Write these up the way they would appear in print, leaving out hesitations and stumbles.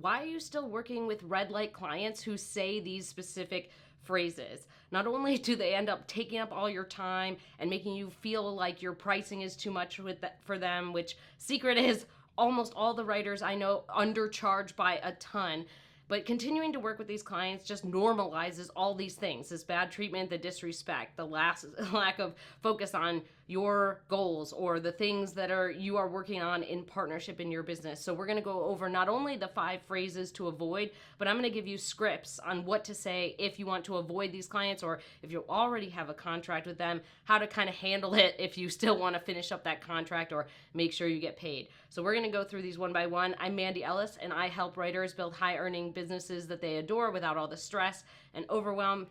why are you still working with red light clients who say these specific phrases? Not only do they end up taking up all your time and making you feel like your pricing is too much for them, which secret is almost all the writers I know undercharge by a ton. But continuing to work with these clients just normalizes all these things: this bad treatment, the disrespect, the lack of focus on your goals or the things that you are working on in partnership in your business. So we're going to go over not only the 5 phrases to avoid, but I'm going to give you scripts on what to say if you want to avoid these clients, or if you already have a contract with them, how to kind of handle it if you still want to finish up that contract or make sure you get paid. So we're going to go through these one by one. I'm Mandy Ellis, and I help writers build high earning businesses that they adore without all the stress and overwhelm.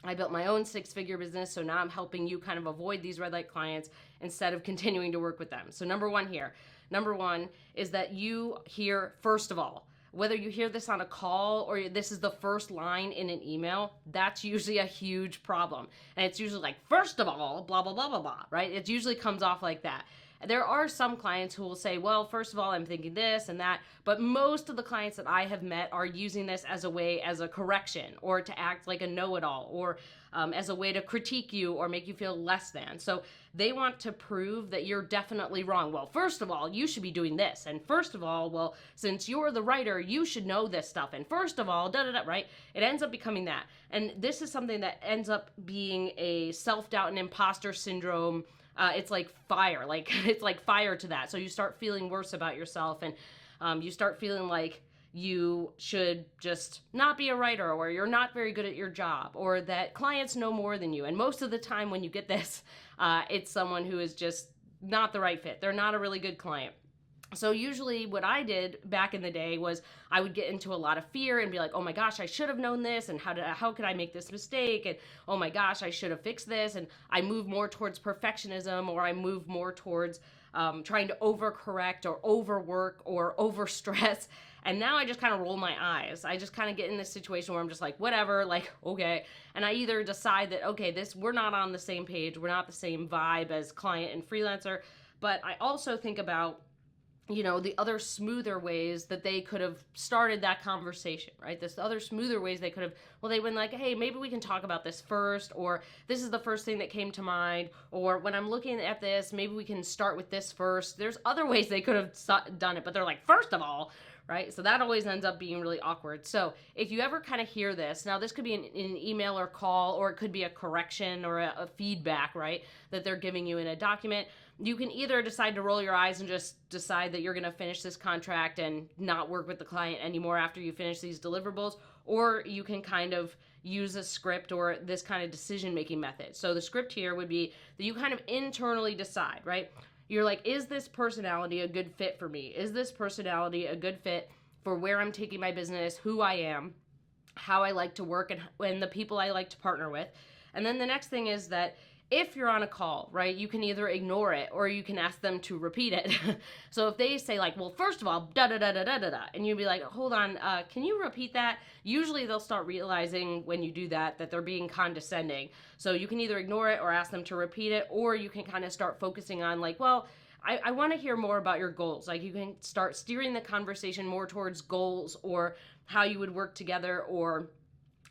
I built my own 6-figure business, so now I'm helping you kind of avoid these red light clients instead of continuing to work with them. So number one is that you hear, first of all, whether you hear this on a call or this is the first line in an email, that's usually a huge problem. And it's usually like, first of all, blah, blah, blah, blah, blah, right? It usually comes off like that. There are some clients who will say, well, first of all, I'm thinking this and that, but most of the clients that I have met are using this as a correction, or to act like a know-it-all, or as a way to critique you or make you feel less than. So they want to prove that you're definitely wrong. Well, first of all, you should be doing this. And first of all, well, since you're the writer, you should know this stuff. And first of all, right? It ends up becoming that. And this is something that ends up being a self-doubt and imposter syndrome. It's like fire, it's like fire to that. So you start feeling worse about yourself, and you start feeling like you should just not be a writer, or you're not very good at your job, or that clients know more than you. And most of the time when you get this, it's someone who is just not the right fit. They're not a really good client. So usually what I did back in the day was I would get into a lot of fear and be like, oh my gosh, I should have known this, and how could I make this mistake, and oh my gosh, I should have fixed this. And I move more towards perfectionism, or I move more towards trying to overcorrect or overwork or overstress. And now I just kind of roll my eyes. I just kind of get in this situation where I'm just like, whatever, like, okay. And I either decide that, okay, we're not on the same page, we're not the same vibe as client and freelancer, but I also think about, the other smoother ways that they could have started that conversation, right? This other smoother ways they could have, they went like, hey, maybe we can talk about this first, or this is the first thing that came to mind, or when I'm looking at this, maybe we can start with this first. There's other ways they could have done it, but they're like, first of all, right? So that always ends up being really awkward. So if you ever kind of hear this, now this could be an email or call, or it could be a correction or a feedback, right, that they're giving you in a document. You can either decide to roll your eyes and just decide that you're going to finish this contract and not work with the client anymore after you finish these deliverables, or you can kind of use a script or this kind of decision-making method. So the script here would be that you kind of internally decide, right? You're like, is this personality a good fit for me? Is this personality a good fit for where I'm taking my business, who I am, how I like to work, and the people I like to partner with? And then the next thing is that if you're on a call, right, you can either ignore it or you can ask them to repeat it. So if they say like, well, first of all, da da da da da da da, and you'd be like, hold on, can you repeat that? Usually they'll start realizing when you do that they're being condescending. So you can either ignore it or ask them to repeat it, or you can kind of start focusing on like, well, I want to hear more about your goals. Like, you can start steering the conversation more towards goals, or how you would work together, or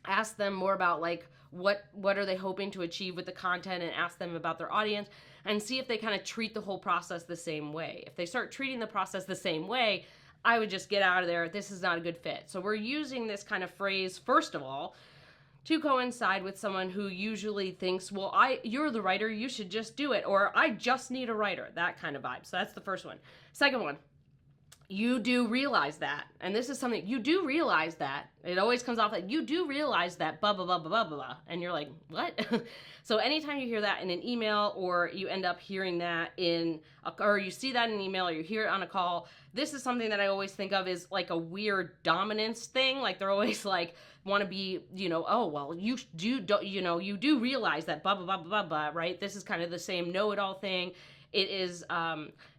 ask them more about like, what are they hoping to achieve with the content, and ask them about their audience, and see if they kind of treat the whole process the same way. If they start treating the process the same way, I would just get out of there. This is not a good fit. So we're using this kind of phrase, first of all, to coincide with someone who usually thinks, well, you're the writer, you should just do it, or I just need a writer, that kind of vibe. So that's the first one. Second one, you do realize that, and this is something, you do realize that, it always comes off like, you do realize that, blah, blah, blah, blah, blah, blah, and you're like, what? So anytime you hear that in an email, or you end up hearing that or you see that in an email, or you hear it on a call, this is something that I always think of as like a weird dominance thing. Like, they're always like, want to be, oh, well, you do realize that, blah, blah, blah, blah, blah, right? This is kind of the same know-it-all thing. It is,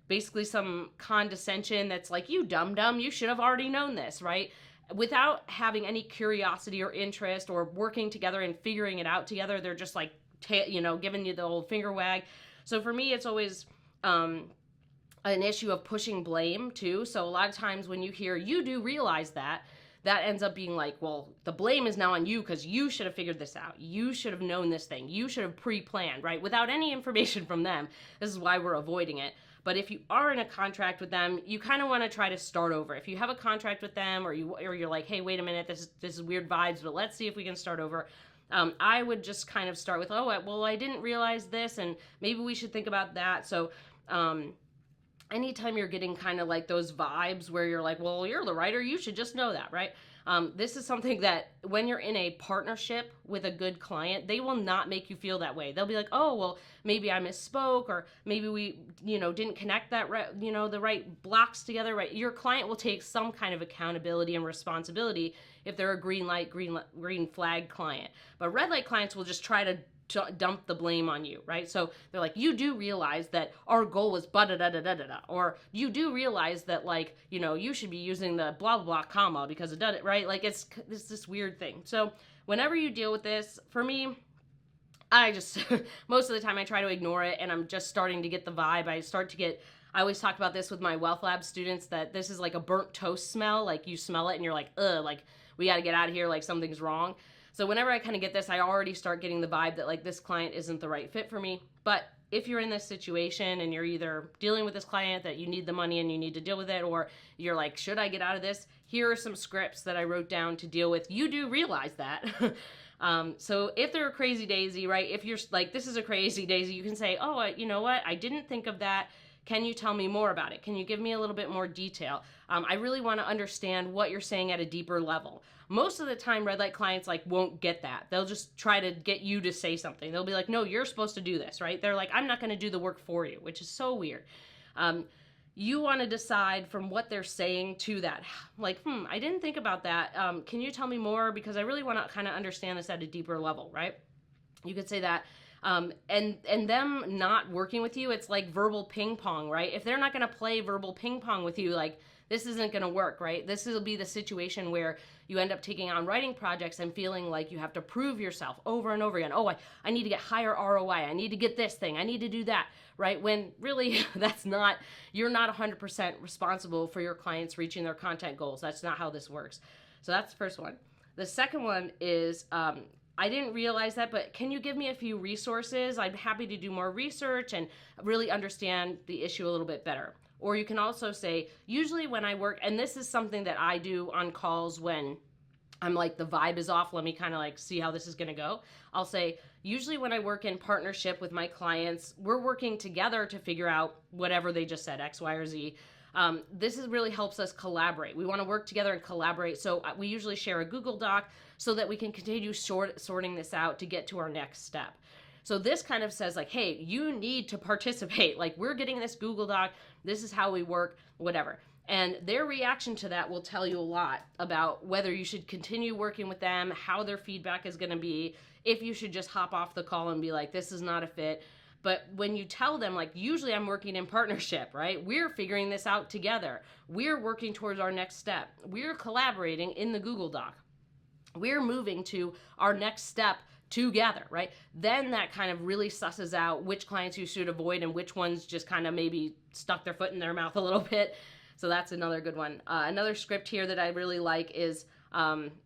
basically some condescension that's like, you dumb, you should have already known this, right? Without having any curiosity or interest or working together and figuring it out together. They're just like, giving you the old finger wag. So for me, it's always an issue of pushing blame too. So a lot of times when you hear you do realize that, that ends up being like, well, the blame is now on you because you should have figured this out. You should have known this thing. You should have pre-planned, right? Without any information from them. This is why we're avoiding it. But if you are in a contract with them, you kind of want to try to start over. If you have a contract with them, or you're like, hey, wait a minute, this is weird vibes, but let's see if we can start over. I would just kind of start with, oh, well, I didn't realize this, and maybe we should think about that. So anytime you're getting kind of like those vibes where you're like, well, you're the writer, you should just know that, right? This is something that when you're in a partnership with a good client, they will not make you feel that way. They'll be like, oh, well, maybe I misspoke, or maybe we, didn't connect that, the right blocks together, right? Your client will take some kind of accountability and responsibility if they're a green flag client. But red light clients will just try to dump the blame on you, right? So they're like, you do realize that our goal was da-da-da-da-da-da, or you do realize that, like, you should be using the blah blah blah comma because it does it, right? Like it's this weird thing. So whenever you deal with this, for me, I just most of the time I try to ignore it, and I'm just starting to get the vibe. I always talk about this with my Wealth Lab students, that this is like a burnt toast smell. Like you smell it and you're like, ugh, like we got to get out of here, like something's wrong. So whenever I kind of get this, I already start getting the vibe that like this client isn't the right fit for me. But if you're in this situation and you're either dealing with this client that you need the money and you need to deal with it, or you're like, should I get out of this? Here are some scripts that I wrote down to deal with. You do realize that. So if they're a crazy daisy, right? If you're like, this is a crazy daisy, you can say, oh, you know what? I didn't think of that. Can you tell me more about it? Can you give me a little bit more detail? I really want to understand what you're saying at a deeper level. Most of the time, red light clients like won't get that. They'll just try to get you to say something. They'll be like, no, you're supposed to do this, right? They're like, I'm not going to do the work for you, which is so weird. You want to decide from what they're saying to that. Like, I didn't think about that. Can you tell me more? Because I really want to kind of understand this at a deeper level, right? You could say that. And them not working with you, it's like verbal ping pong, right? If they're not going to play verbal ping pong with you, like this isn't going to work, right? This will be the situation where you end up taking on writing projects and feeling like you have to prove yourself over and over again. Oh, I need to get higher ROI. I need to get this thing. I need to do that, right? When really you're not 100% responsible for your clients reaching their content goals. That's not how this works. So that's the first one. The second one is, I didn't realize that, but can you give me a few resources? I'm happy to do more research and really understand the issue a little bit better. Or you can also say, usually when I work, and this is something that I do on calls when I'm like, the vibe is off, let me kind of like see how this is going to go. I'll say, usually when I work in partnership with my clients, we're working together to figure out whatever they just said, X, Y, or Z. This really helps us collaborate. We want to work together and collaborate. So we usually share a Google Doc so that we can continue sorting this out to get to our next step. So this kind of says like, hey, you need to participate. Like, we're getting this Google Doc. This is how we work, whatever. And their reaction to that will tell you a lot about whether you should continue working with them, how their feedback is going to be, if you should just hop off the call and be like, this is not a fit. But when you tell them, like, usually I'm working in partnership, right? We're figuring this out together. We're working towards our next step. We're collaborating in the Google Doc. We're moving to our next step together, right? Then that kind of really susses out which clients you should avoid and which ones just kind of maybe stuck their foot in their mouth a little bit. So that's another good one. Another script here that I really like is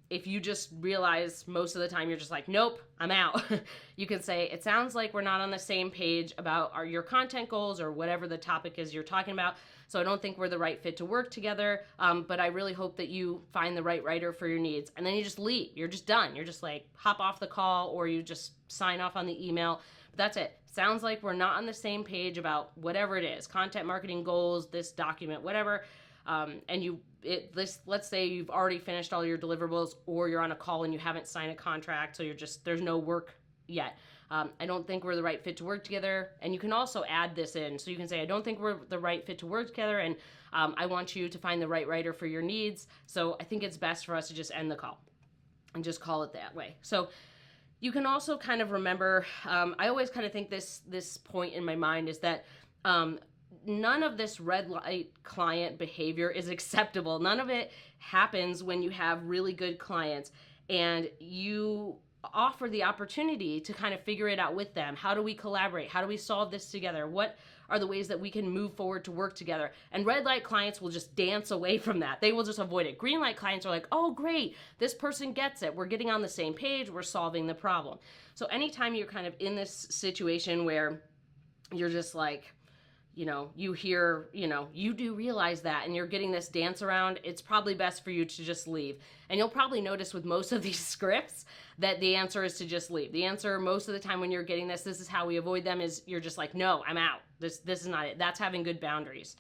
if you just realize most of the time you're just like, nope, I'm out. You can say, it sounds like we're not on the same page about your content goals or whatever the topic is you're talking about. So I don't think we're the right fit to work together. But I really hope that you find the right writer for your needs. And then you just leave. You're just done. You're just like, hop off the call, or you just sign off on the email. But that's it. Sounds like we're not on the same page about whatever it is, content marketing goals, this document, whatever. And let's say you've already finished all your deliverables, or you're on a call and you haven't signed a contract, so there's no work yet. I don't think we're the right fit to work together. And you can also add this in. So you can say, I don't think we're the right fit to work together, and I want you to find the right writer for your needs. So I think it's best for us to just end the call and just call it that way. So you can also kind of remember, I always kind of think this point in my mind is that none of this red light client behavior is acceptable. None of it happens when you have really good clients and you offer the opportunity to kind of figure it out with them. How do we collaborate? How do we solve this together? What are the ways that we can move forward to work together? And red light clients will just dance away from that. They will just avoid it. Green light clients are like, oh, great, this person gets it. We're getting on the same page. We're solving the problem. So anytime you're kind of in this situation where you're just like, you hear, you do realize that, and you're getting this dance around, it's probably best for you to just leave. And you'll probably notice with most of these scripts that the answer is to just leave. The answer most of the time when you're getting this is how we avoid them, is you're just like, no, I'm out. This is not it. That's having good boundaries.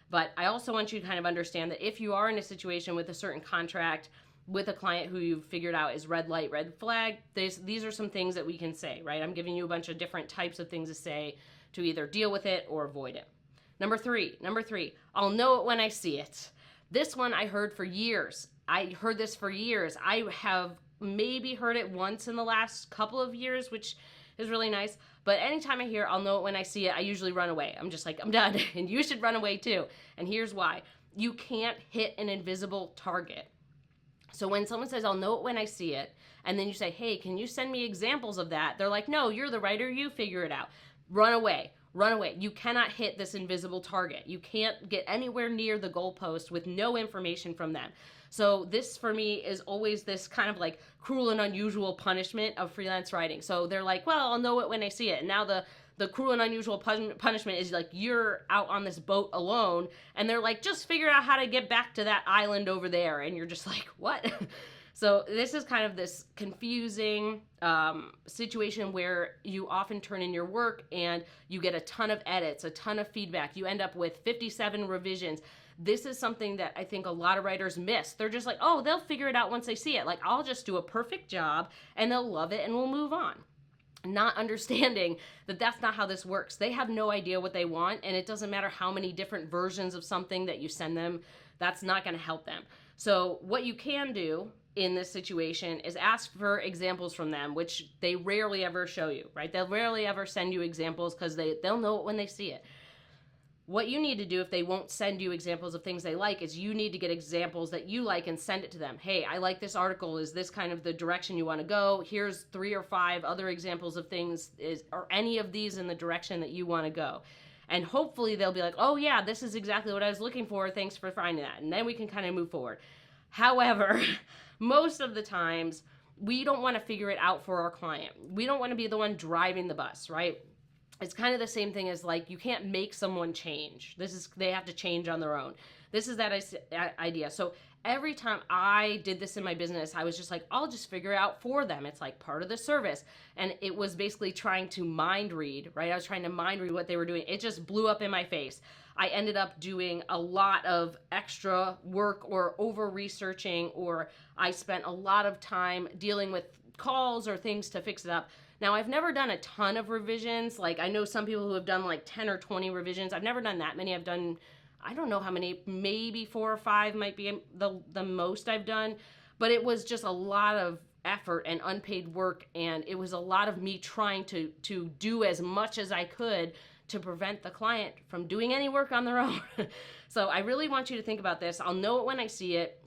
But I also want you to kind of understand that if you are in a situation with a certain contract with a client who you've figured out is red light, red flag, these are some things that we can say, right? I'm giving you a bunch of different types of things to say to either deal with it or avoid it. Number three, I'll know it when I see it. This one I heard for years. I heard this for years. I have maybe heard it once in the last couple of years, which is really nice. But anytime I hear I'll know it when I see it, I usually run away. I'm just like, I'm done. And you should run away too. And here's why. You can't hit an invisible target. So when someone says, I'll know it when I see it, and then you say, hey, can you send me examples of that? They're like, no, you're the writer. You figure it out. Run away. Run away. You cannot hit this invisible target. You can't get anywhere near the goalpost with no information from them. So this for me is always this kind of like cruel and unusual punishment of freelance writing. So they're like, well, I'll know it when I see it. And now the cruel and unusual punishment is like, you're out on this boat alone. And they're like, just figure out how to get back to that island over there. And you're just like, what? So this is kind of this confusing situation where you often turn in your work and you get a ton of edits, a ton of feedback. You end up with 57 revisions. This is something that I think a lot of writers miss. They're just like, oh, they'll figure it out once they see it. Like, I'll just do a perfect job and they'll love it and we'll move on. Not understanding that that's not how this works. They have no idea what they want, and it doesn't matter how many different versions of something that you send them. That's not going to help them. So what you can do in this situation is ask for examples from them, which they rarely ever show you, right? They'll rarely ever send you examples because they'll know it when they see it. What you need to do if they won't send you examples of things they like is you need to get examples that you like and send it to them. Hey, I like this article. Is this kind of the direction you want to go? Here's 3 or 5 other examples of things. Are any of these in the direction that you want to go? And hopefully they'll be like, oh yeah, this is exactly what I was looking for. Thanks for finding that. And then we can kind of move forward. However, most of the times we don't want to figure it out for our client. We don't want to be the one driving the bus, right? It's kind of the same thing as like, you can't make someone change. They have to change on their own. This is that idea. So every time I did this in my business, I was just like, I'll just figure it out for them. It's like part of the service. And it was basically trying to mind read, right? I was trying to mind read what they were doing. It just blew up in my face. I ended up doing a lot of extra work or over researching, or I spent a lot of time dealing with calls or things to fix it up. Now, I've never done a ton of revisions. Like, I know some people who have done like 10 or 20 revisions. I've never done that many. I've done, I don't know how many, maybe 4 or 5 might be the most I've done. But it was just a lot of effort and unpaid work. And it was a lot of me trying to do as much as I could to prevent the client from doing any work on their own. So I really want you to think about this. I'll know it when I see it.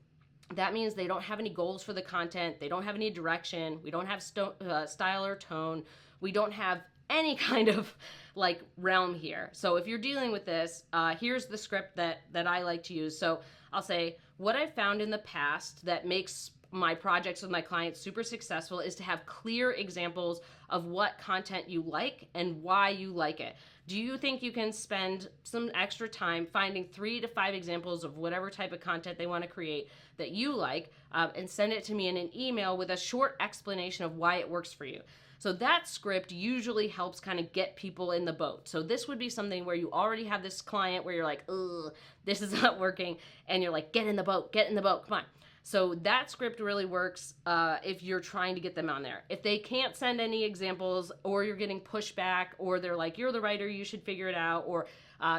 That means they don't have any goals for the content. They don't have any direction. We don't have style or tone. We don't have any kind of like realm here. So if you're dealing with this, here's the script that I like to use. So I'll say, what I've found in the past that makes my projects with my clients super successful is to have clear examples of what content you like and why you like it. Do you think you can spend some extra time finding 3 to 5 examples of whatever type of content they want to create that you like, and send it to me in an email with a short explanation of why it works for you? So that script usually helps kind of get people in the boat. So this would be something where you already have this client where you're like, ugh, this is not working. And you're like, get in the boat, come on. So that script really works if you're trying to get them on there. If they can't send any examples, or you're getting pushback, or they're like, you're the writer, you should figure it out, or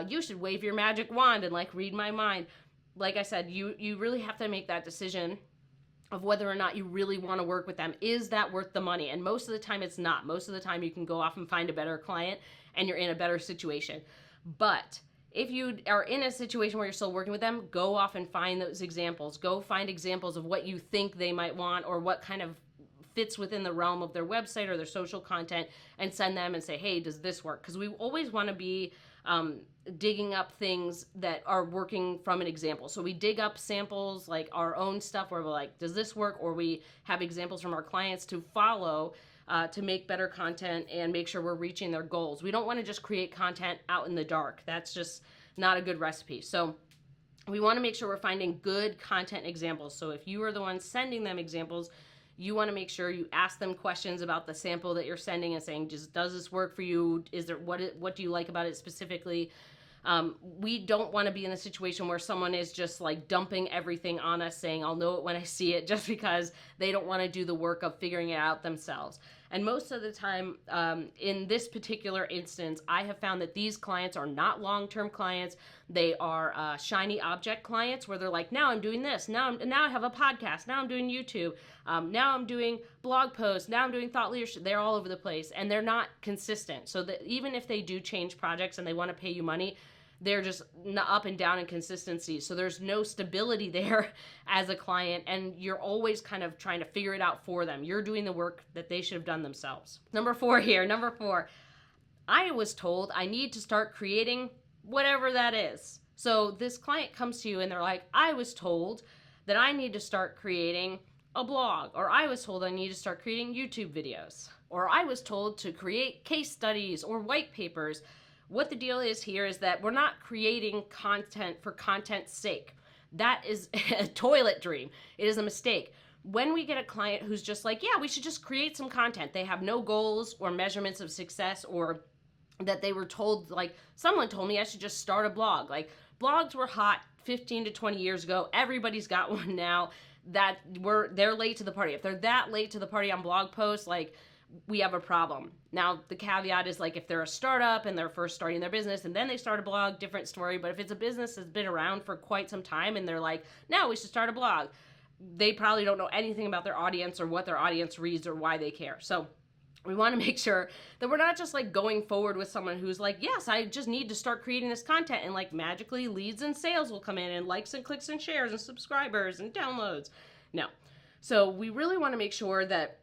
you should wave your magic wand and like read my mind. Like I said, you really have to make that decision of whether or not you really want to work with them. Is that worth the money? And most of the time it's not. Most of the time you can go off and find a better client and you're in a better situation. But if you are in a situation where you're still working with them, go off and find those examples. Go find examples of what you think they might want, or what kind of fits within the realm of their website or their social content, and send them and say, hey, does this work? Because we always want to be digging up things that are working from an example. So we dig up samples, like our own stuff where we're like, does this work? Or we have examples from our clients to follow to make better content and make sure we're reaching their goals. We don't want to just create content out in the dark. That's just not a good recipe. So we want to make sure we're finding good content examples. So if you are the one sending them examples, you want to make sure you ask them questions about the sample that you're sending and saying, does this work for you? Is there what do you like about it specifically? We don't want to be in a situation where someone is just like dumping everything on us, saying, I'll know it when I see it, just because they don't want to do the work of figuring it out themselves. And most of the time, in this particular instance, I have found that these clients are not long-term clients. They are shiny object clients where they're like, now I'm doing this. Now I have a podcast. Now I'm doing YouTube. Now I'm doing blog posts. Now I'm doing thought leadership. They're all over the place and they're not consistent. So that even if they do change projects and they want to pay you money, they're just up and down in consistency. So there's no stability there as a client, and you're always kind of trying to figure it out for them. You're doing the work that they should have done themselves. Number four, I was told I need to start creating whatever that is. So this client comes to you and they're like, I was told that I need to start creating a blog, or I was told I need to start creating YouTube videos, or I was told to create case studies or white papers. What the deal is here is that we're not creating content for content's sake. That is a toilet dream. It is a mistake. When we get a client who's just like, yeah, we should just create some content. They have no goals or measurements of success, or that they were told, like, someone told me I should just start a blog. Like, blogs were hot 15 to 20 years ago. Everybody's got one now. They're late to the party. If they're that late to the party on blog posts, like, we have a problem. Now, the caveat is, like, if they're a startup and they're first starting their business and then they start a blog, different story. But if it's a business that's been around for quite some time and they're like, no, we should start a blog, they probably don't know anything about their audience or what their audience reads or why they care. So we want to make sure that we're not just like going forward with someone who's like, yes, I just need to start creating this content, and like magically leads and sales will come in and likes and clicks and shares and subscribers and downloads. No. So we really want to make sure that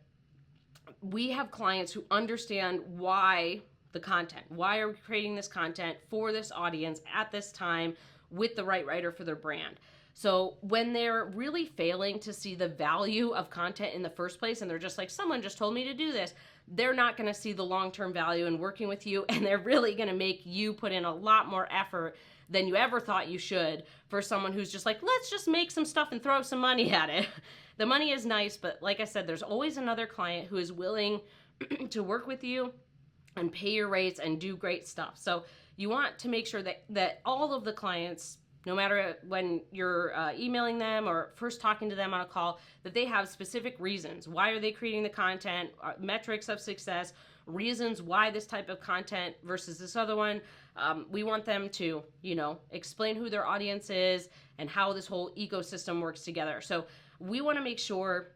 we have clients who understand why are we creating this content for this audience at this time with the right writer for their brand. So when they're really failing to see the value of content in the first place, and they're just like, someone just told me to do this, they're not going to see the long-term value in working with you, and they're really going to make you put in a lot more effort than you ever thought you should for someone who's just like, let's just make some stuff and throw some money at it. The money is nice, but like I said, there's always another client who is willing to work with you and pay your rates and do great stuff. So you want to make sure that all of the clients, no matter when you're emailing them or first talking to them on a call, that they have specific reasons. Why are they creating the content? Metrics of success, reasons why this type of content versus this other one. We want them to, explain who their audience is and how this whole ecosystem works together. So we want to make sure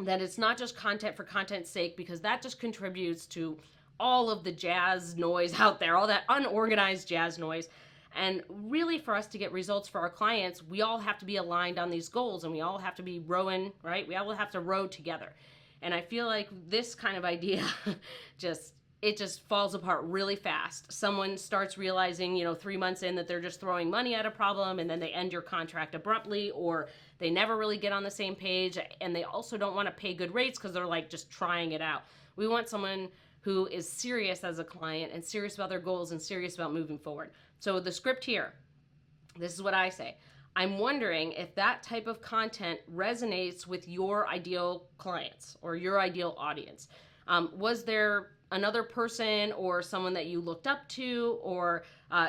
that it's not just content for content's sake, because that just contributes to all of the jazz noise out there, all that unorganized jazz noise. And really, for us to get results for our clients, we all have to be aligned on these goals, and we all have to be rowing, right? We all have to row together. And I feel like this kind of idea it just falls apart really fast. Someone starts realizing, 3 months in, that they're just throwing money at a problem, and then they end your contract abruptly, or they never really get on the same page, and they also don't want to pay good rates because they're like just trying it out. We want someone who is serious as a client and serious about their goals and serious about moving forward. So the script here, this is what I say. I'm wondering if that type of content resonates with your ideal clients or your ideal audience. Was there another person or someone that you looked up to, or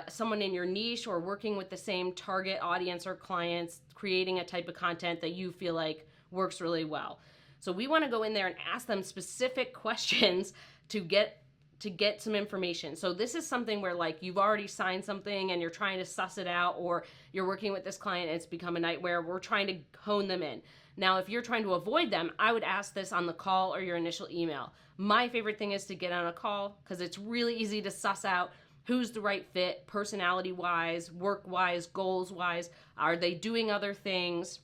someone in your niche or working with the same target audience or clients creating a type of content that you feel like works really well? So we want to go in there and ask them specific questions to get some information. So this is something where like you've already signed something and you're trying to suss it out, or you're working with this client and it's become a nightmare. We're trying to hone them in. Now, if you're trying to avoid them, I would ask this on the call or your initial email. My favorite thing is to get on a call, because it's really easy to suss out who's the right fit, personality-wise, work-wise, goals-wise. Are they doing other things?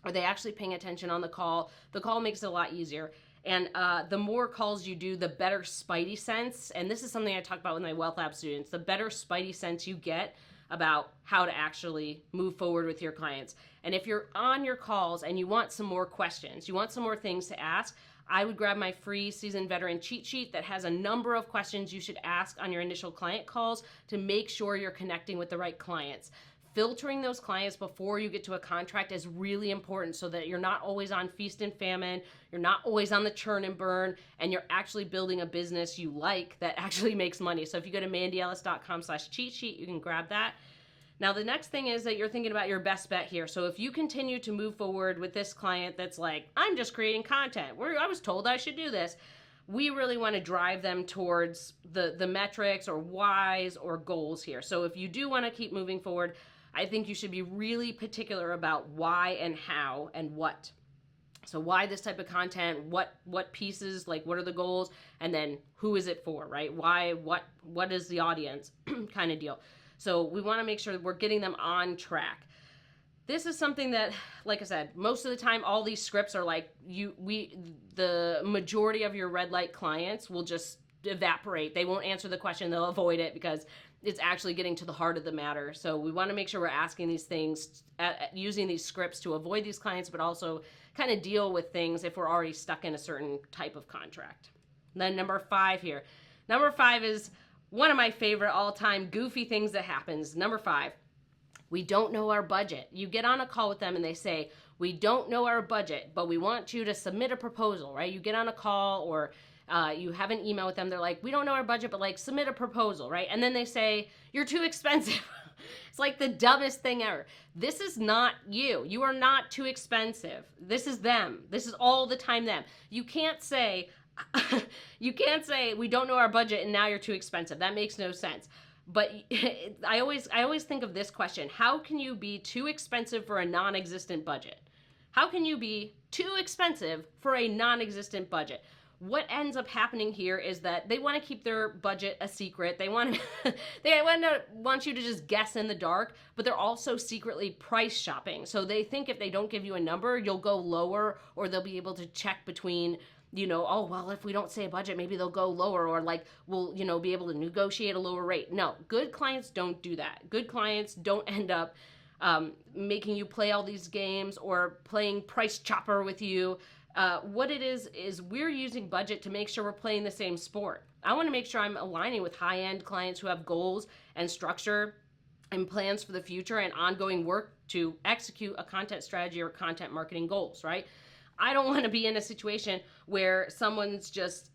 Are they actually paying attention on the call? The call makes it a lot easier. And the more calls you do, the better spidey sense. And this is something I talk about with my Wealth Lab students. The better spidey sense you get about how to actually move forward with your clients. And if you're on your calls and you want some more questions, you want some more things to ask, I would grab my free seasoned veteran cheat sheet that has a number of questions you should ask on your initial client calls to make sure you're connecting with the right clients. Filtering those clients before you get to a contract is really important so that you're not always on feast and famine, you're not always on the churn and burn, and you're actually building a business you like that actually makes money. So if you go to mandyellis.com/cheat sheet, you can grab that. Now, the next thing is that you're thinking about your best bet here. So if you continue to move forward with this client that's like, I'm just creating content, I was told I should do this, we really want to drive them towards the metrics or whys or goals here. So if you do want to keep moving forward, I think you should be really particular about why and how and what. So why this type of content, what pieces, like what are the goals, and then who is it for, right? Why, what is the audience kind of deal. So we want to make sure that we're getting them on track. This is something that, like I said, most of the time, all these scripts are like, the majority of your red light clients will just evaporate. They won't answer the question. They'll avoid it because it's actually getting to the heart of the matter. So we want to make sure we're asking these things, using these scripts to avoid these clients, but also kind of deal with things if we're already stuck in a certain type of contract. And then number 5 here. Number 5 is one of my favorite all-time goofy things that happens. Number 5, we don't know our budget. You get on a call with them and they say, we don't know our budget, but we want you to submit a proposal, right? You get on a call or you have an email with them. They're like, we don't know our budget, but like submit a proposal, right? And then they say, you're too expensive. It's like the dumbest thing ever. This is not you. You are not too expensive. This is them. This is all the time them. You can't say, we don't know our budget and now you're too expensive. That makes no sense. But I always think of this question. How can you be too expensive for a non-existent budget? How can you be too expensive for a non-existent budget? What ends up happening here is that they want to keep their budget a secret. They want you to just guess in the dark, but they're also secretly price shopping. So they think if they don't give you a number, you'll go lower, or they'll be able to check between, oh, well, if we don't say a budget, maybe they'll go lower, or like we'll, be able to negotiate a lower rate. No, good clients don't do that. Good clients don't end up making you play all these games or playing price chopper with you. What it is we're using budget to make sure we're playing the same sport. I want to make sure I'm aligning with high-end clients who have goals and structure and plans for the future and ongoing work to execute a content strategy or content marketing goals, right? I don't want to be in a situation where someone's just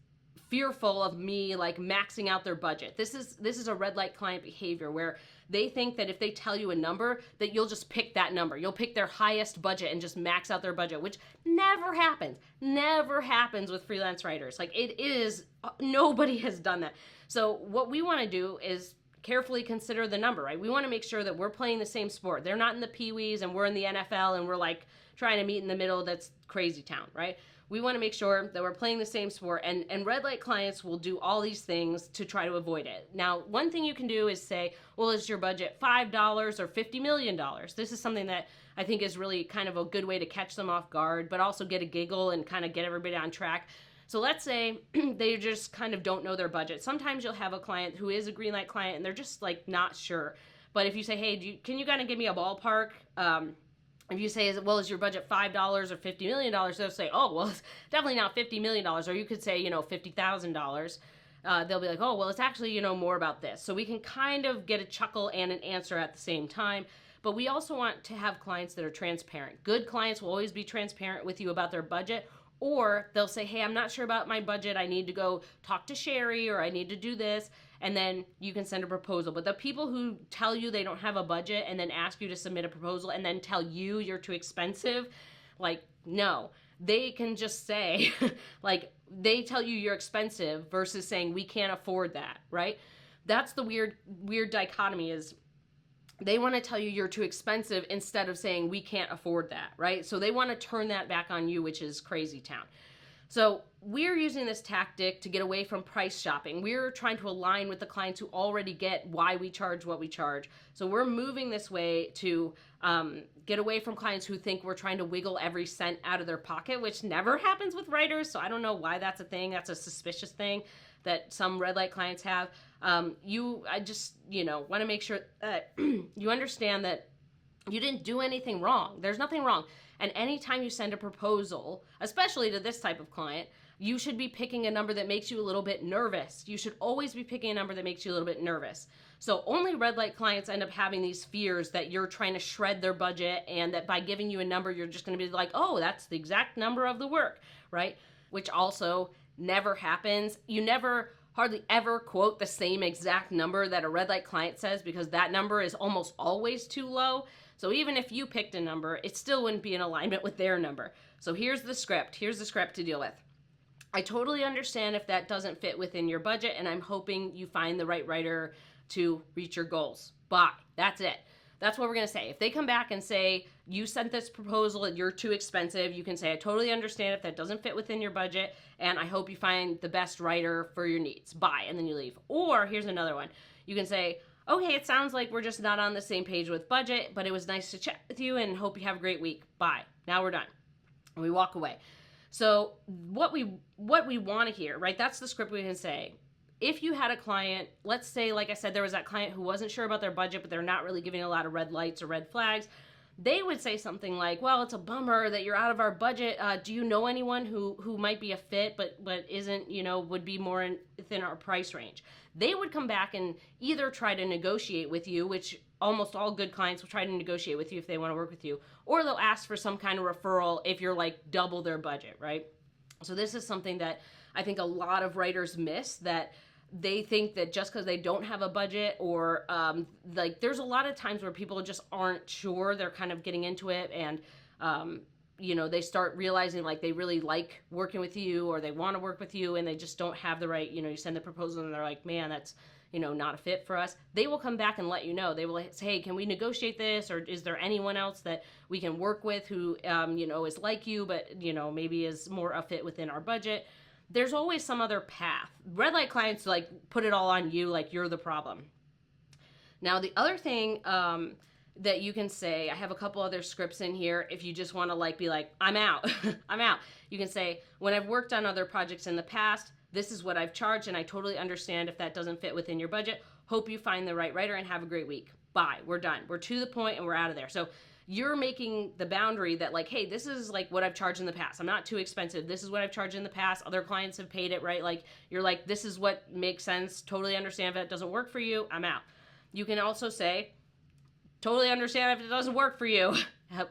fearful of me like maxing out their budget. This is a red light client behavior where they think that if they tell you a number that you'll just pick that number. You'll pick their highest budget and just max out their budget, which never happens. Never happens with freelance writers. Like nobody has done that. So what we want to do is carefully consider the number, right? We want to make sure that we're playing the same sport. They're not in the Pee-wees and we're in the NFL and we're like trying to meet in the middle. That's crazy town, right? We want to make sure that we're playing the same sport, and red light clients will do all these things to try to avoid it. Now, one thing you can do is say, well, is your budget $5 or $50 million? This is something that I think is really kind of a good way to catch them off guard, but also get a giggle and kind of get everybody on track. So let's say they just kind of don't know their budget. Sometimes you'll have a client who is a green light client and they're just like not sure. But if you say, hey, can you kind of give me a ballpark? If you say, is your budget $5 or $50 million, they'll say, oh, well, it's definitely not $50 million. Or you could say, $50,000. They'll be like, oh, well, it's actually, more about this. So we can kind of get a chuckle and an answer at the same time. But we also want to have clients that are transparent. Good clients will always be transparent with you about their budget. Or they'll say, hey, I'm not sure about my budget. I need to go talk to Sherry, or I need to do this. And then you can send a proposal. But the people who tell you they don't have a budget and then ask you to submit a proposal and then tell you you're too expensive, like, no. They can just say, like, they tell you you're expensive versus saying we can't afford that, right? That's the weird dichotomy is they want to tell you you're too expensive instead of saying we can't afford that, right? So they want to turn that back on you, which is crazy town. So we're using this tactic to get away from price shopping. We're trying to align with the clients who already get why we charge what we charge. So we're moving this way to get away from clients who think we're trying to wiggle every cent out of their pocket, which never happens with writers. So I don't know why that's a thing. That's a suspicious thing that some red light clients have. I just want to make sure that you understand that you didn't do anything wrong. There's nothing wrong. And anytime you send a proposal, especially to this type of client, you should be picking a number that makes you a little bit nervous. You should always be picking a number that makes you a little bit nervous. So only red light clients end up having these fears that you're trying to shred their budget, and that by giving you a number, you're just going to be like, oh, that's the exact number of the work, right? Which also never happens. You never hardly ever quote the same exact number that a red light client says, because that number is almost always too low. So even if you picked a number, it still wouldn't be in alignment with their number. So here's the script. Here's the script to deal with. I totally understand if that doesn't fit within your budget, and I'm hoping you find the right writer to reach your goals. Bye. That's it. That's what we're going to say. If they come back and say, you sent this proposal and you're too expensive, you can say, I totally understand if that doesn't fit within your budget, and I hope you find the best writer for your needs. Bye. And then you leave. Or here's another one. You can say, okay, it sounds like we're just not on the same page with budget, but it was nice to chat with you and hope you have a great week. Bye. Now we're done. And we walk away. So what we want to hear, right? That's the script we can say. If you had a client, let's say, like I said, there was that client who wasn't sure about their budget, but they're not really giving a lot of red lights or red flags. They would say something like, well, it's a bummer that you're out of our budget. Do you know anyone who might be a fit, but isn't, would be more within our price range? They would come back and either try to negotiate with you, which almost all good clients will try to negotiate with you if they want to work with you, or they'll ask for some kind of referral if you're like double their budget, right? So this is something that I think a lot of writers miss, that they think that just because they don't have a budget, or there's a lot of times where people just aren't sure, they're kind of getting into it, and they start realizing like they really like working with you, or they want to work with you, and they just don't have the right, you send the proposal and they're like, man, that's not a fit for us. They will come back and let you know. They will say, hey, can we negotiate this? Or is there anyone else that we can work with who, is like you, but, maybe is more a fit within our budget? There's always some other path. Red light clients like put it all on you, like you're the problem. Now, the other thing that you can say, I have a couple other scripts in here. If you just want to be like, I'm out, I'm out. You can say, when I've worked on other projects in the past, this is what I've charged, and I totally understand if that doesn't fit within your budget. Hope you find the right writer and have a great week. Bye. We're done. We're to the point and we're out of there. So you're making the boundary that like, hey, this is like what I've charged in the past. I'm not too expensive. This is what I've charged in the past. Other clients have paid it, right? Like you're like, this is what makes sense. Totally understand if it doesn't work for you. I'm out. You can also say, totally understand if it doesn't work for you,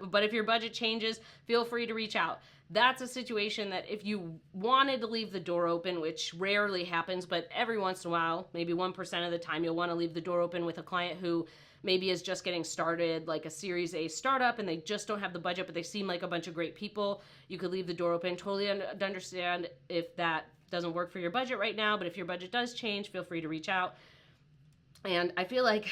but if your budget changes, feel free to reach out. That's a situation that if you wanted to leave the door open, which rarely happens, but every once in a while, maybe 1% of the time, you'll want to leave the door open with a client who maybe is just getting started, like a Series A startup, and they just don't have the budget, but they seem like a bunch of great people. You could leave the door open. Totally understand if that doesn't work for your budget right now, but if your budget does change, feel free to reach out. And I feel like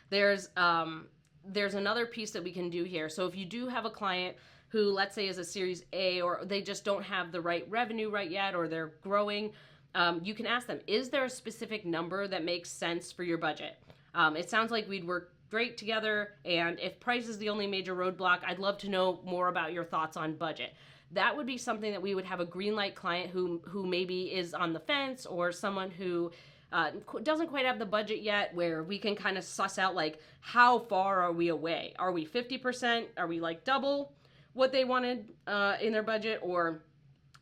there's another piece that we can do here. So if you do have a client who, let's say, is a Series A, or they just don't have the right revenue right yet, or they're growing, you can ask them, is there a specific number that makes sense for your budget? It sounds like we'd work great together, and if price is the only major roadblock, I'd love to know more about your thoughts on budget. That would be something that we would have a green light client who maybe is on the fence, or someone who doesn't quite have the budget yet, where we can kind of suss out like, how far are we away? Are we 50%? Are we like double what they wanted in their budget? Or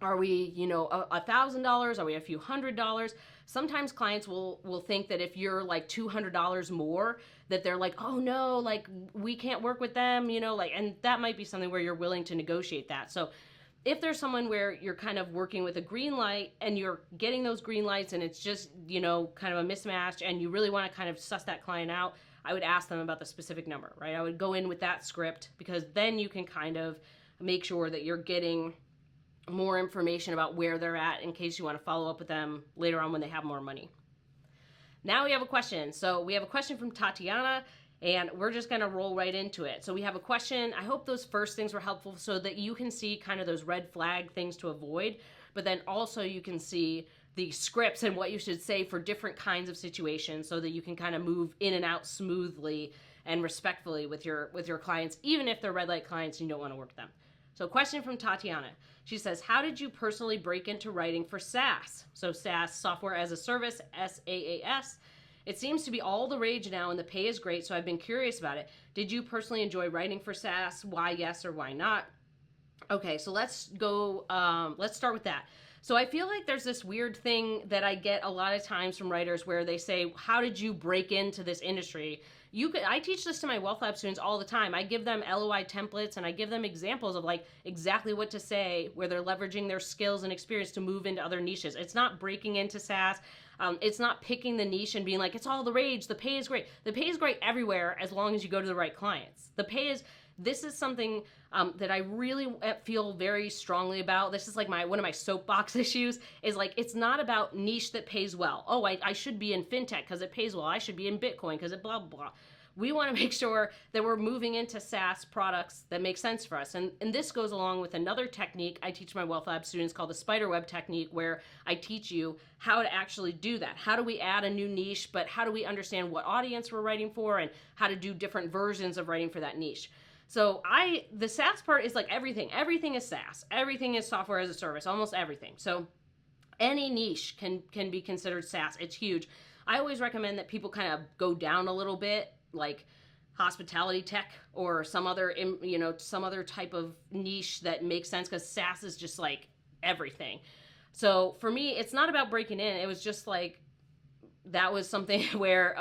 are we, $1,000? Are we a few $100s? Sometimes clients will think that if you're like $200 more, that they're like, oh no, like we can't work with them, and that might be something where you're willing to negotiate that. So if there's someone where you're kind of working with a green light and you're getting those green lights and it's just, kind of a mismatch, and you really want to kind of suss that client out, I would ask them about the specific number, right? I would go in with that script, because then you can kind of make sure that you're getting more information about where they're at in case you want to follow up with them later on when they have more money. Now we have a question. So we have a question from Tatiana, and we're just going to roll right into it. So we have a question. I hope those first things were helpful so that you can see kind of those red flag things to avoid. but then also you can see the scripts and what you should say for different kinds of situations so that you can kind of move in and out smoothly and respectfully with your clients, even if they're red light clients and you don't want to work with them. So question from Tatiana. She says, how did you personally break into writing for SaaS? So SaaS, software as a service, SaaS. It seems to be all the rage now and the pay is great, so I've been curious about it. Did you personally enjoy writing for SaaS? Why yes or why not? Okay, so let's start with that. So I feel like there's this weird thing that I get a lot of times from writers where they say, how did you break into this industry? I teach this to my Wealth Lab students all the time. I give them LOI templates and I give them examples of like exactly what to say where they're leveraging their skills and experience to move into other niches. It's not breaking into SaaS. It's not picking the niche and being like, it's all the rage. The pay is great. The pay is great everywhere as long as you go to the right clients. This is something that I really feel very strongly about. This is like one of my soapbox issues is like, it's not about niche that pays well. Oh, I should be in fintech because it pays well. I should be in Bitcoin because it blah, blah, blah. We want to make sure that we're moving into SaaS products that make sense for us. And this goes along with another technique I teach my Wealth Lab students called the spiderweb technique, where I teach you how to actually do that. How do we add a new niche, but how do we understand what audience we're writing for and how to do different versions of writing for that niche? So the SaaS part is like everything. Everything is SaaS. Everything is software as a service, almost everything. So any niche can be considered SaaS. It's huge. I always recommend that people kind of go down a little bit, like hospitality tech or some other type of niche that makes sense, because SaaS is just like everything. So for me, it's not about breaking in. It was just like, that was something where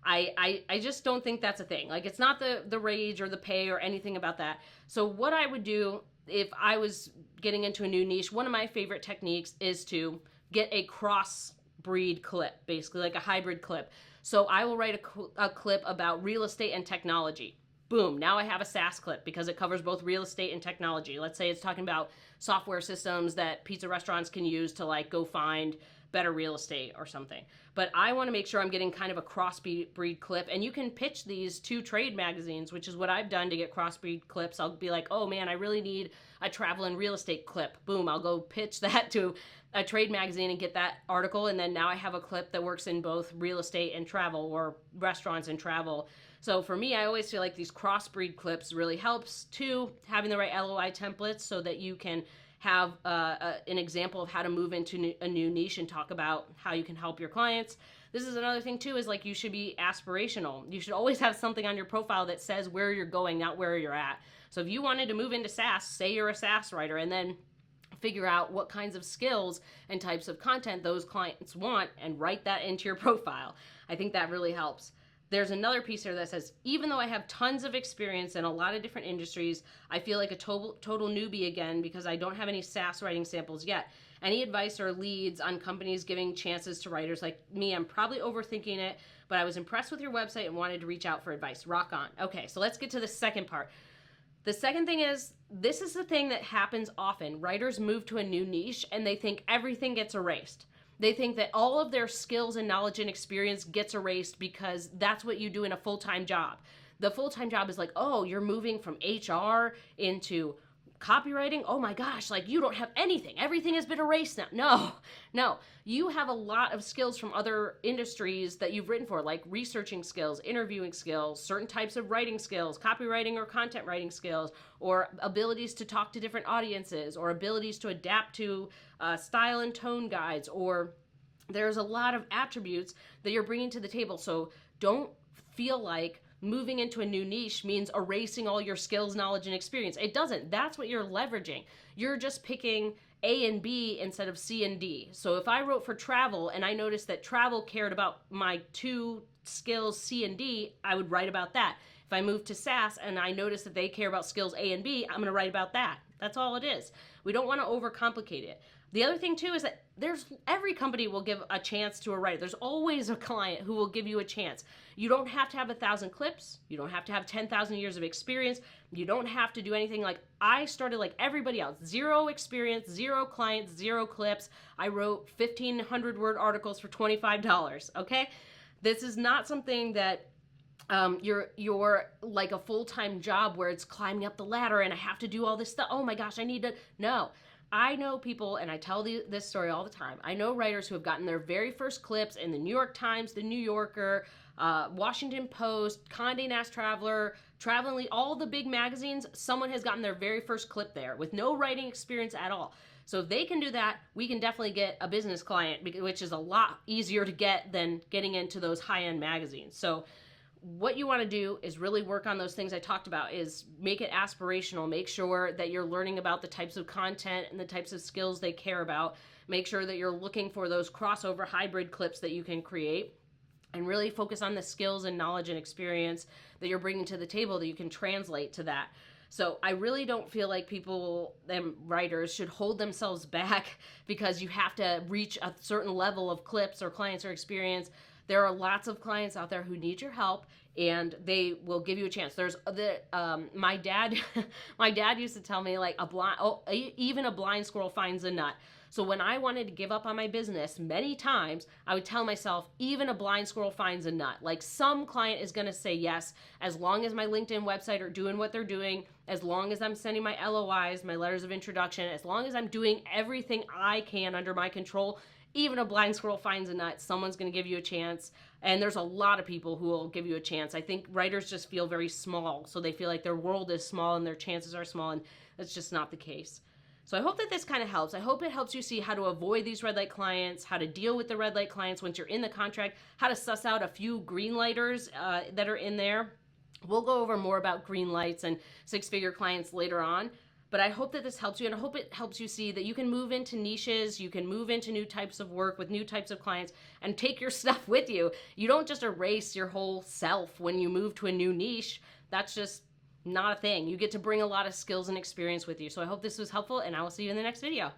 I just don't think that's a thing. Like, it's not the rage or the pay or anything about that. So what I would do if I was getting into a new niche, one of my favorite techniques is to get a cross-breed clip, basically like a hybrid clip. So I will write a clip about real estate and technology. Boom, now I have a SaaS clip because it covers both real estate and technology. Let's say it's talking about software systems that pizza restaurants can use to like go find better real estate or something. But I want to make sure I'm getting kind of a cross-breed clip, and you can pitch these to trade magazines, which is what I've done to get cross-breed clips. I'll be like, oh man, I really need a travel and real estate clip. Boom, I'll go pitch that to a trade magazine and get that article, and then now I have a clip that works in both real estate and travel, or restaurants and travel. So for me, I always feel like these cross-breed clips really helps too, having the right LOI templates so that you can have an example of how to move into a new niche and talk about how you can help your clients. This is another thing too, is like, you should be aspirational. You should always have something on your profile that says where you're going, not where you're at. So if you wanted to move into SaaS, say you're a SaaS writer, and then figure out what kinds of skills and types of content those clients want and write that into your profile. I think that really helps. There's another piece here that says, even though I have tons of experience in a lot of different industries, I feel like a total newbie again because I don't have any SaaS writing samples yet. Any advice or leads on companies giving chances to writers like me? I'm probably overthinking it, but I was impressed with your website and wanted to reach out for advice. Rock on. Okay, so let's get to the second part. The second thing is, this is the thing that happens often. Writers move to a new niche and they think everything gets erased. They think that all of their skills and knowledge and experience gets erased because that's what you do in a full-time job. The full-time job is like, oh, you're moving from HR into copywriting. Oh my gosh, like you don't have anything. Everything has been erased now. No. You have a lot of skills from other industries that you've written for, like researching skills, interviewing skills, certain types of writing skills, copywriting or content writing skills, or abilities to talk to different audiences, or abilities to adapt to style and tone guides, or there's a lot of attributes that you're bringing to the table. So don't feel like moving into a new niche means erasing all your skills, knowledge, and experience. It doesn't. That's what you're leveraging. You're just picking A and B instead of C and D. So if I wrote for travel and I noticed that travel cared about my two skills, C and D, I would write about that. If I moved to SaaS and I noticed that they care about skills A and B, I'm going to write about that. That's all it is. We don't want to overcomplicate it. The other thing too is that every company will give a chance to a writer. There's always a client who will give you a chance. You don't have to have 1,000 clips. You don't have to have 10,000 years of experience. You don't have to do anything. Like, I started like everybody else. 0 experience, 0 clients, 0 clips. I wrote 1,500 word articles for $25, okay? This is not something that you're like a full-time job where it's climbing up the ladder and I have to do all this stuff. Oh my gosh, I need to. No. I know people, and I tell this story all the time. I know writers who have gotten their very first clips in the New York Times, the New Yorker, Washington Post, Condé Nast Traveler, Traveling, all the big magazines. Someone has gotten their very first clip there with no writing experience at all. So if they can do that, we can definitely get a business client, which is a lot easier to get than getting into those high-end magazines. So what you want to do is really work on those things I talked about, is make it aspirational. Make sure that you're learning about the types of content and the types of skills they care about. Make sure that you're looking for those crossover hybrid clips that you can create, and really focus on the skills and knowledge and experience that you're bringing to the table that you can translate to that. So I really don't feel like people and writers should hold themselves back because you have to reach a certain level of clips or clients or experience. There are lots of clients out there who need your help, and they will give you a chance. There's my dad, my dad used to tell me, like, even a blind squirrel finds a nut. So when I wanted to give up on my business many times, I would tell myself, even a blind squirrel finds a nut. Like, some client is going to say yes, as long as my LinkedIn website are doing what they're doing, as long as I'm sending my LOIs, my letters of introduction, as long as I'm doing everything I can under my control. Even a blind squirrel finds a nut. Someone's going to give you a chance. And there's a lot of people who will give you a chance. I think writers just feel very small. So they feel like their world is small and their chances are small. And that's just not the case. So I hope that this kind of helps. I hope it helps you see how to avoid these red light clients, how to deal with the red light clients once you're in the contract, how to suss out a few green lighters that are in there. We'll go over more about green lights and six-figure clients later on. But I hope that this helps you, and I hope it helps you see that you can move into niches, you can move into new types of work with new types of clients, and take your stuff with you. You don't just erase your whole self when you move to a new niche. That's just not a thing. You get to bring a lot of skills and experience with you. So I hope this was helpful, and I will see you in the next video.